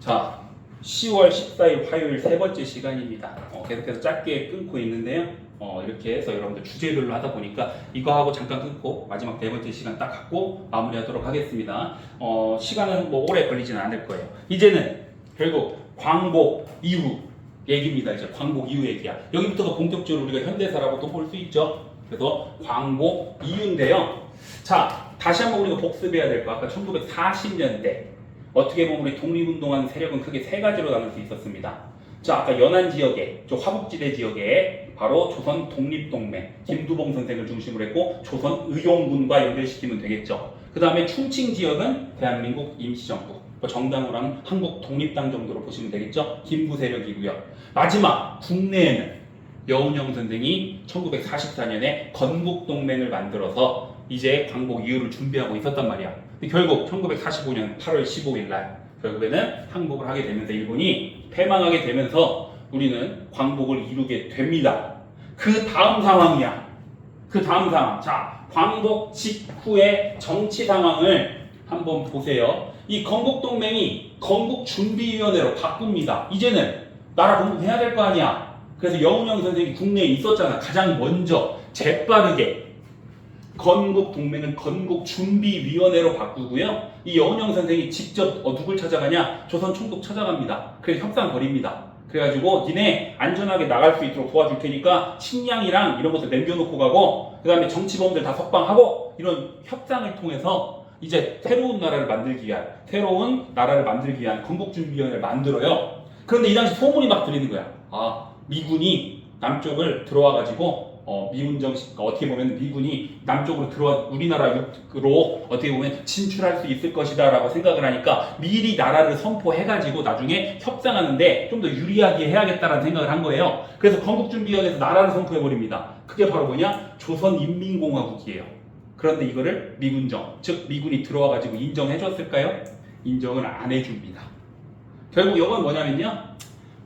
자, 10월 14일 화요일 세 번째 시간입니다. 계속해서 짧게 끊고 있는데요. 이렇게 해서 여러분들 주제별로 하다 보니까 이거 하고 잠깐 끊고 마지막 네 번째 시간 딱 갖고 마무리하도록 하겠습니다. 시간은 뭐 오래 걸리지는 않을 거예요. 이제는 결국 광복 이후 얘기입니다. 이제 광복 이후 얘기야. 여기부터가 본격적으로 우리가 현대사라고 또 볼 수 있죠. 그래서 광복 이후인데요. 자, 다시 한번 우리가 복습해야 될 거. 아까 1940년대 어떻게 보면 우리 독립운동하는 세력은 크게 세 가지로 나눌 수 있었습니다. 자, 아까 연안 지역에, 저 화북지대 지역에 바로 조선 독립동맹, 김두봉 선생을 중심으로 했고 조선의용군과 연결시키면 되겠죠. 그 다음에 충칭 지역은 대한민국 임시정부, 정당으로 하는 한국 독립당 정도로 보시면 되겠죠. 김구 세력이고요. 마지막 국내에는 여운형 선생이 1944년에 건국동맹을 만들어서 이제 광복 이후를 준비하고 있었단 말이야. 결국 1945년 8월 15일 날 결국에는 항복을 하게 되면서 일본이 패망하게 되면서 우리는 광복을 이루게 됩니다. 그 다음 상황이야. 그 다음 상황. 자, 광복 직후의 정치 상황을 한번 보세요. 이 건국동맹이 건국준비위원회로 바꿉니다. 이제는 나라 건국해야 될 거 아니야. 그래서 여운형 선생이 국내에 있었잖아. 가장 먼저 재빠르게 건국동맹은 건국준비위원회로 바꾸고요. 이 여운형 선생이 직접 누굴 찾아가냐? 조선 총독 찾아갑니다. 그래서 협상 벌입니다. 그래가지고 니네 안전하게 나갈 수 있도록 도와줄 테니까 식량이랑 이런 것들 남겨놓고 가고 그 다음에 정치범들 다 석방하고 이런 협상을 통해서 이제 새로운 나라를 만들기 위한 건국준비위원회를 만들어요. 그런데 이 당시 소문이 막 들리는 거야. 미군이 남쪽을 들어와가지고 어떻게 보면 미군이 남쪽으로 들어와 우리나라로 어떻게 보면 진출할 수 있을 것이다 라고 생각을 하니까 미리 나라를 선포해가지고 나중에 협상하는데 좀 더 유리하게 해야겠다라는 생각을 한 거예요. 그래서 건국준비위원회에서 나라를 선포해버립니다. 그게 바로 뭐냐? 조선인민공화국이에요. 그런데 이거를 미군정, 즉 미군이 들어와가지고 인정해줬을까요? 인정을 안 해줍니다. 결국 이건 뭐냐면요,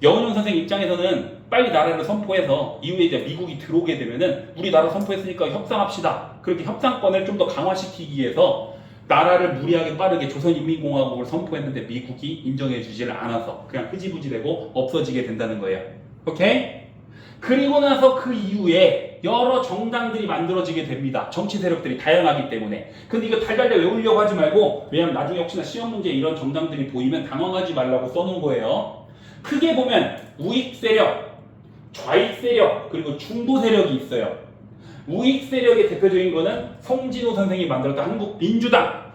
여운형 선생 입장에서는 빨리 나라를 선포해서 이후에 이제 미국이 들어오게 되면은 우리 나라 선포했으니까 협상합시다. 그렇게 협상권을 좀 더 강화시키기 위해서 나라를 무리하게 빠르게 조선인민공화국을 선포했는데 미국이 인정해주지를 않아서 그냥 흐지부지되고 없어지게 된다는 거예요. 오케이? 그리고 나서 그 이후에 여러 정당들이 만들어지게 됩니다. 정치 세력들이 다양하기 때문에. 근데 이거 달달달 외우려고 하지 말고, 왜냐면 나중에 혹시나 시험 문제에 이런 정당들이 보이면 당황하지 말라고 써놓은 거예요. 크게 보면 우익 세력, 좌익 세력, 그리고 중도 세력이 있어요. 우익 세력의 대표적인 거는 송진호 선생이 만들었던 한국민주당,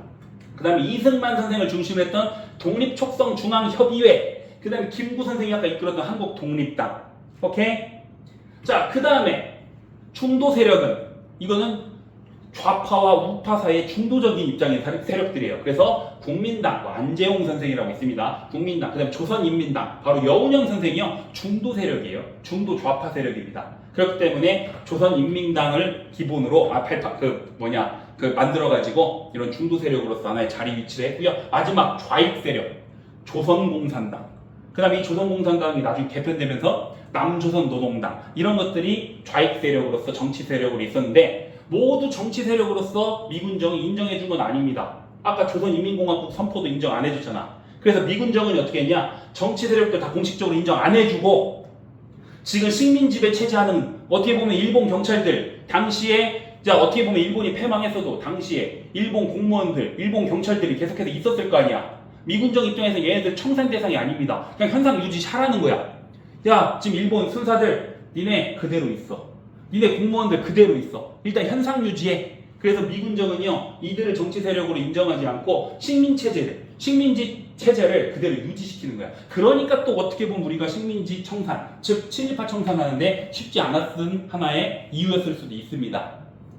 그 다음에 이승만 선생을 중심으로 했던 독립촉성중앙협의회, 그 다음에 김구 선생이 아까 이끌었던 한국독립당. 오케이? 자, 그 다음에 중도 세력은 이거는 좌파와 우파 사이의 중도적인 입장의 세력들이에요. 그래서 국민당, 안재홍 선생이라고 있습니다. 국민당, 그 다음에 조선인민당, 바로 여운형 선생이요, 중도 세력이에요. 중도 좌파 세력입니다. 그렇기 때문에 조선인민당을 기본으로 만들어가지고 이런 중도 세력으로서 하나의 자리 위치를 했고요. 마지막 좌익 세력, 조선공산당. 그 다음에 이 조선공산당이 나중에 개편되면서 남조선노동당, 이런 것들이 좌익 세력으로서 정치 세력으로 있었는데 모두 정치 세력으로서 미군정이 인정해준 건 아닙니다. 아까 조선인민공화국 선포도 인정 안 해줬잖아. 그래서 미군정은 어떻게 했냐? 정치 세력들 다 공식적으로 인정 안 해주고 지금 식민지배 체제하는, 어떻게 보면 일본 경찰들, 당시에 어떻게 보면 일본이 패망했어도 당시에 일본 공무원들, 일본 경찰들이 계속해서 있었을 거 아니야. 미군정 입장에서 얘네들 청산 대상이 아닙니다. 그냥 현상 유지하라는 거야. 야, 지금 일본 순사들 니네 그대로 있어. 니네 공무원들 그대로 있어. 일단 현상 유지해. 그래서 미군정은요, 이들을 정치 세력으로 인정하지 않고 식민지 체제를 그대로 유지시키는 거야. 그러니까 또 어떻게 보면 우리가 식민지 청산, 즉 친일파 청산하는데 쉽지 않았던 하나의 이유였을 수도 있습니다.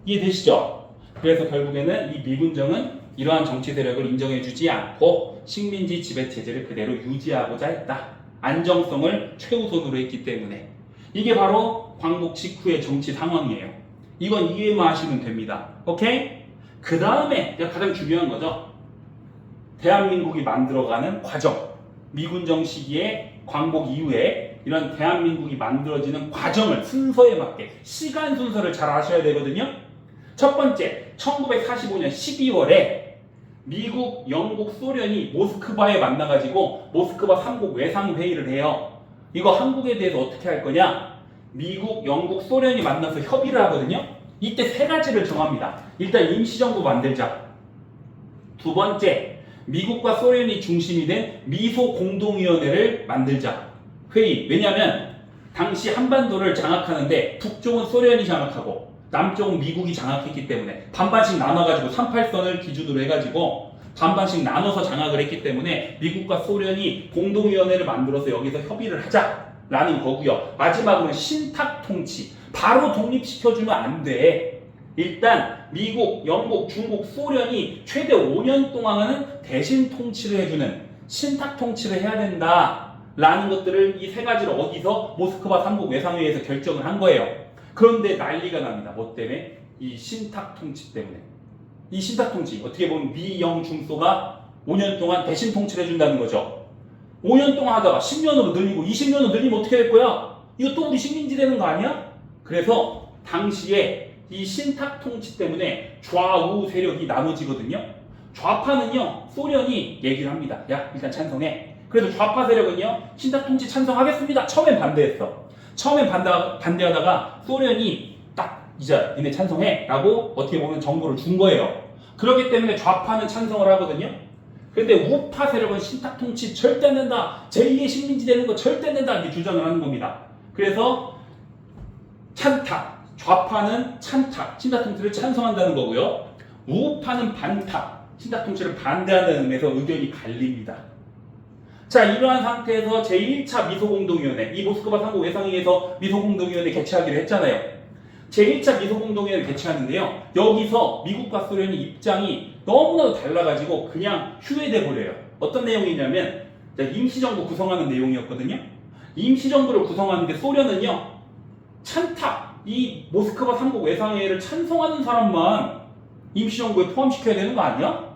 이해되시죠? 그래서 결국에는 이 미군정은 이러한 정치 세력을 인정해주지 않고 식민지 지배 체제를 그대로 유지하고자 했다. 안정성을 최우선으로 했기 때문에. 이게 바로 광복 직후의 정치 상황이에요. 이건 이해만 하시면 됩니다. 오케이? 그 다음에 가장 중요한 거죠. 대한민국이 만들어가는 과정. 미군정 시기에 광복 이후에 이런 대한민국이 만들어지는 과정을 순서에 맞게 시간 순서를 잘 아셔야 되거든요. 첫 번째, 1945년 12월에 미국, 영국, 소련이 모스크바에 만나가지고 모스크바 3국 외상회의를 해요. 이거 한국에 대해서 어떻게 할 거냐? 미국, 영국, 소련이 만나서 협의를 하거든요. 이때 세 가지를 정합니다. 일단 임시정부 만들자. 두 번째, 미국과 소련이 중심이 된 미소공동위원회를 만들자. 회의. 왜냐하면 당시 한반도를 장악하는데 북쪽은 소련이 장악하고 남쪽은 미국이 장악했기 때문에 반반씩 나눠가지고 38선을 기준으로 해가지고 반반씩 나눠서 장악을 했기 때문에 미국과 소련이 공동위원회를 만들어서 여기서 협의를 하자라는 거고요. 마지막으로는 신탁통치. 바로 독립시켜주면 안 돼. 일단 미국, 영국, 중국, 소련이 최대 5년 동안은 대신 통치를 해주는 신탁통치를 해야 된다라는 것들을 이 세 가지를 어디서 모스크바 3국 외상회의에서 결정을 한 거예요. 그런데 난리가 납니다. 뭐 때문에? 이 신탁통치 때문에. 이 신탁통치, 어떻게 보면 미, 영, 중소가 5년 동안 대신 통치를 해준다는 거죠. 5년 동안 하다가 10년으로 늘리고 20년으로 늘리면 어떻게 될 거야? 이거 또 우리 식민지 되는 거 아니야? 그래서 당시에 이 신탁통치 때문에 좌우 세력이 나눠지거든요. 좌파는요, 소련이 얘기를 합니다. 야, 일단 찬성해. 그래서 좌파 세력은요, 신탁통치 찬성하겠습니다. 처음엔 반대했어. 처음엔 반대하다가 소련이 딱 이제 니네 찬성해 라고 어떻게 보면 정보를 준 거예요. 그렇기 때문에 좌파는 찬성을 하거든요. 그런데 우파 세력은 신탁통치 절대 안 된다. 제2의 식민지 되는 거 절대 안 된다. 이렇게 주장을 하는 겁니다. 그래서 찬탁, 좌파는 찬탁, 신탁통치를 찬성한다는 거고요. 우파는 반탁, 신탁통치를 반대한다는 의미에서 의견이 갈립니다. 자, 이러한 상태에서 제1차 미소공동위원회, 이 모스크바 3국 외상회의에서 미소공동위원회 개최하기로 했잖아요. 제1차 미소공동위원회 개최하는데요. 여기서 미국과 소련의 입장이 너무나도 달라가지고 그냥 휴회돼 버려요. 어떤 내용이냐면 임시정부 구성하는 내용이었거든요. 임시정부를 구성하는데 소련은요, 찬탁, 이 모스크바 3국 외상회의를 찬성하는 사람만 임시정부에 포함시켜야 되는 거 아니야?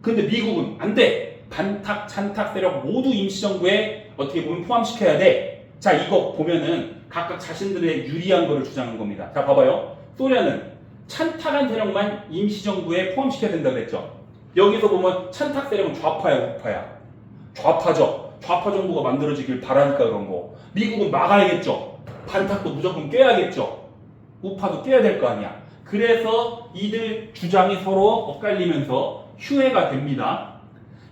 근데 미국은 안 돼. 반탁, 찬탁 세력 모두 임시정부에 어떻게 보면 포함시켜야 돼. 자, 이거 보면은 각각 자신들의 유리한 거를 주장한 겁니다. 자, 봐봐요. 소련은 찬탁한 세력만 임시정부에 포함시켜야 된다고 했죠. 여기서 보면 찬탁 세력은 좌파야, 우파야? 좌파죠. 좌파 정부가 만들어지길 바라니까 그런 거. 미국은 막아야겠죠. 반탁도 무조건 깨야겠죠. 우파도 깨야 될 거 아니야. 그래서 이들 주장이 서로 엇갈리면서 휴회가 됩니다.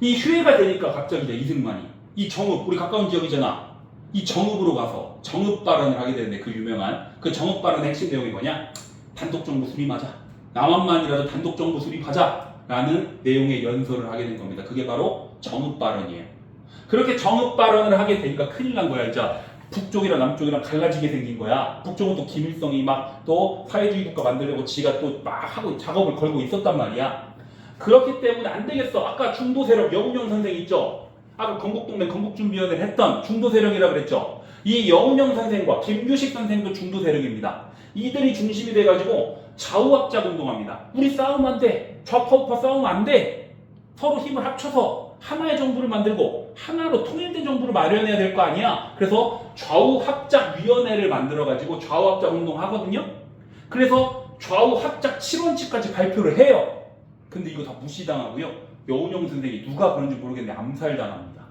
이 휴회가 되니까 갑자기 이제 이승만이 이 정읍, 우리 가까운 지역이잖아. 이 정읍으로 가서 정읍 발언을 하게 되는데 그 유명한 그 정읍 발언의 핵심 내용이 뭐냐? 단독정부 수립하자. 남한만이라도 단독정부 수립하자. 라는 내용의 연설을 하게 된 겁니다. 그게 바로 정읍 발언이에요. 그렇게 정읍 발언을 하게 되니까 큰일 난 거야. 이제 북쪽이랑 남쪽이랑 갈라지게 생긴 거야. 북쪽은 또 김일성이 막 또 사회주의 국가 만들려고 지가 또 막 하고 작업을 걸고 있었단 말이야. 그렇기 때문에 안 되겠어. 아까 중도 세력 여운형 선생 있죠? 아까 건국동맹 건국준비위원회를 했던 중도 세력이라고 그랬죠? 이 여운형 선생과 김규식 선생도 중도 세력입니다. 이들이 중심이 돼가지고 좌우합작 운동합니다. 우리 싸우면 안 돼. 좌파 우파 싸우면 안 돼. 서로 힘을 합쳐서 하나의 정부를 만들고 하나로 통일된 정부를 마련해야 될 거 아니야. 그래서 좌우합작위원회를 만들어가지고 좌우합작 운동하거든요. 그래서 좌우합작 7원칙까지 발표를 해요. 근데 이거 다 무시당하고요. 여운형 선생이 누가 그런지 모르겠는데 암살당합니다.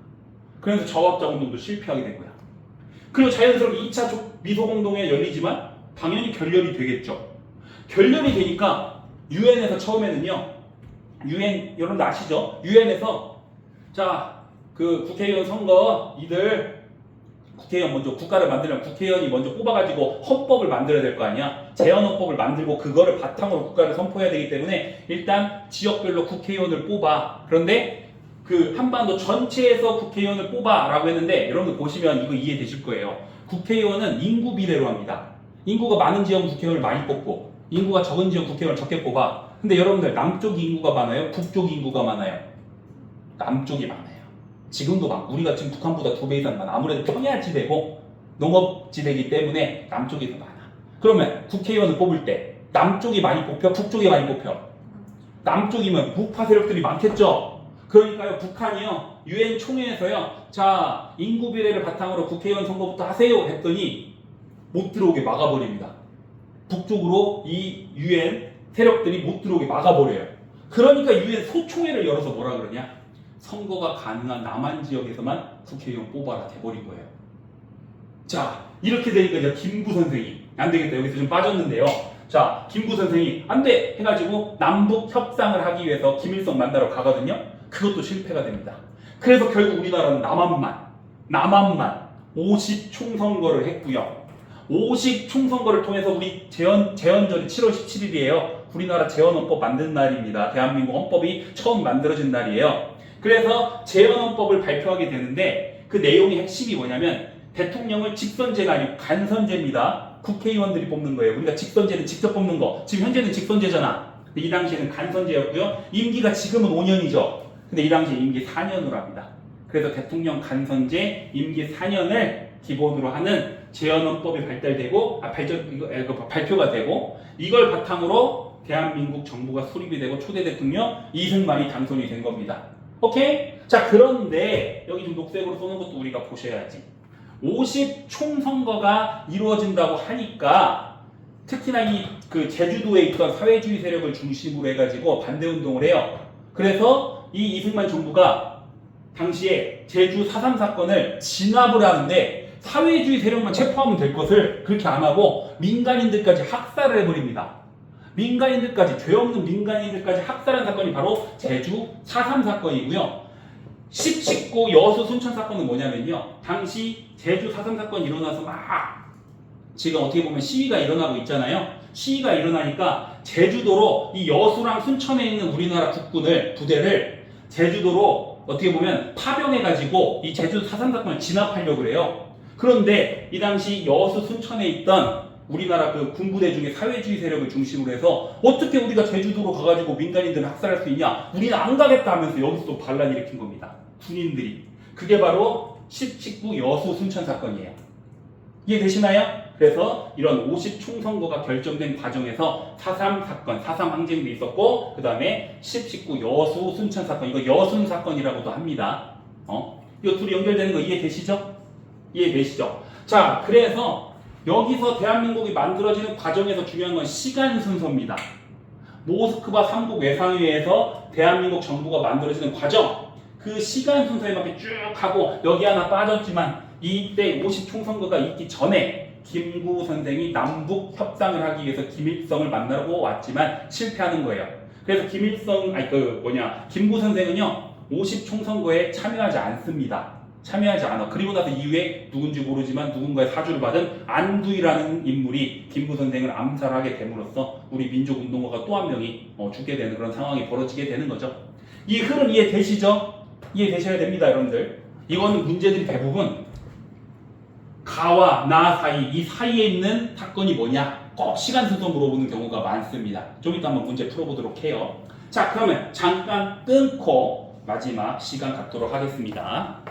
그래서 좌우합작 운동도 실패하게 된 거야. 그리고 자연스럽게 2차 미소공동회가 열리지만 당연히 결렬이 되겠죠. 결렬이 되니까 유엔에서 처음에는요. 유엔 여러분들 아시죠? 유엔에서 자, 그 국회의원 선거 이들 국회의원 먼저 국가를 만들려면 국회의원이 먼저 뽑아가지고 헌법을 만들어야 될 거 아니야. 제헌헌법을 만들고 그거를 바탕으로 국가를 선포해야 되기 때문에 일단 지역별로 국회의원을 뽑아. 그런데 그 한반도 전체에서 국회의원을 뽑아 라고 했는데 여러분들 보시면 이거 이해되실 거예요. 국회의원은 인구 비례로 합니다. 인구가 많은 지역은 국회의원을 많이 뽑고 인구가 적은 지역 국회의원을 적게 뽑아. 근데 여러분들 남쪽 인구가 많아요? 북쪽 인구가 많아요? 남쪽이 많아요. 지금도 막 우리가 지금 북한보다 2배 이상 많아. 아무래도 평야지대고 농업지대이기 때문에 남쪽이 더 많아. 그러면 국회의원을 뽑을 때 남쪽이 많이 뽑혀? 북쪽이 많이 뽑혀? 남쪽이면 우파 세력들이 많겠죠. 그러니까요, 북한이요 유엔 총회에서요 자 인구 비례를 바탕으로 국회의원 선거부터 하세요 했더니 못 들어오게 막아버립니다. 북쪽으로 이 유엔 세력들이 못 들어오게 막아버려요. 그러니까 유엔 소총회를 열어서 뭐라 그러냐? 선거가 가능한 남한 지역에서만 국회의원 뽑아라 돼버린 거예요. 자, 이렇게 되니까 이제 김구 선생이 안 되겠다. 여기서 좀 빠졌는데요. 자, 김구 선생이 안 돼! 해가지고 남북 협상을 하기 위해서 김일성 만나러 가거든요. 그것도 실패가 됩니다. 그래서 결국 우리나라는 남한만 50 총선거를 했고요. 50 총선거를 통해서 우리 제헌절이 7월 17일이에요. 우리나라 제헌헌법 만든 날입니다. 대한민국 헌법이 처음 만들어진 날이에요. 그래서 제헌헌법을 발표하게 되는데 그 내용의 핵심이 뭐냐면 대통령을 직선제가 아니고 간선제입니다. 국회의원들이 뽑는 거예요. 우리가 직선제는 직접 뽑는 거. 지금 현재는 직선제잖아. 근데 이 당시에는 간선제였고요. 임기가 지금은 5년이죠. 근데 이 당시에 임기 4년으로 합니다. 그래서 대통령 간선제 임기 4년을 기본으로 하는 제헌헌법이 발표가 되고 이걸 바탕으로 대한민국 정부가 수립이 되고 초대 대통령 이승만이 당선이 된 겁니다. 오케이? 자, 그런데 여기 좀 녹색으로 쏘는 것도 우리가 보셔야지. 50 총선거가 이루어진다고 하니까 특히나 그 제주도에 있던 사회주의 세력을 중심으로 해가지고 반대운동을 해요. 그래서 이 이승만 정부가 당시에 제주 4.3 사건을 진압을 하는데 사회주의 세력만 체포하면 될 것을 그렇게 안 하고 민간인들까지 학살을 해버립니다. 죄 없는 민간인들까지 학살한 사건이 바로 제주 4.3 사건이고요. 10.19 여수 순천 사건은 뭐냐면요. 당시 제주 4.3 사건이 일어나서 막 지금 어떻게 보면 시위가 일어나고 있잖아요. 시위가 일어나니까 제주도로 이 여수랑 순천에 있는 우리나라 부대를 제주도로 어떻게 보면 파병해가지고 이 제주 4.3 사건을 진압하려고 그래요. 그런데 이 당시 여수 순천에 있던 우리나라 그 군부대 중에 사회주의 세력을 중심으로 해서 어떻게 우리가 제주도로 가가지고 민간인들을 학살할 수 있냐? 우리는 안 가겠다 하면서 여기서 또 반란 일으킨 겁니다. 군인들이. 그게 바로 10.19 여수 순천 사건이에요. 이해되시나요? 그래서 이런 50 총선거가 결정된 과정에서 4.3 사건, 4.3 항쟁도 있었고 그 다음에 10.19 여수 순천 사건, 이거 여순 사건이라고도 합니다. 이거 둘이 연결되는 거 이해되시죠? 자, 그래서 여기서 대한민국이 만들어지는 과정에서 중요한 건 시간 순서입니다. 모스크바 3국 외상회의에서 대한민국 정부가 만들어지는 과정, 그 시간 순서에 맞게 쭉 하고 여기 하나 빠졌지만 이때 50 총선거가 있기 전에 김구 선생이 남북 협상을 하기 위해서 김일성을 만나러 왔지만 실패하는 거예요. 그래서 김구 선생은요 50 총선거에 참여하지 않습니다. 그리고 나서 이후에 누군지 모르지만 누군가의 사주를 받은 안두희라는 인물이 김구 선생을 암살하게 됨으로써 우리 민족운동가가 또 한 명이 죽게 되는 그런 상황이 벌어지게 되는 거죠. 이 흐름 이해되시죠? 이해되셔야 됩니다, 여러분들. 이거는 문제들이 대부분 가와 나 사이, 이 사이에 있는 사건이 뭐냐? 꼭 시간 순서 물어보는 경우가 많습니다. 좀 이따 한번 문제 풀어보도록 해요. 자, 그러면 잠깐 끊고 마지막 시간 갖도록 하겠습니다.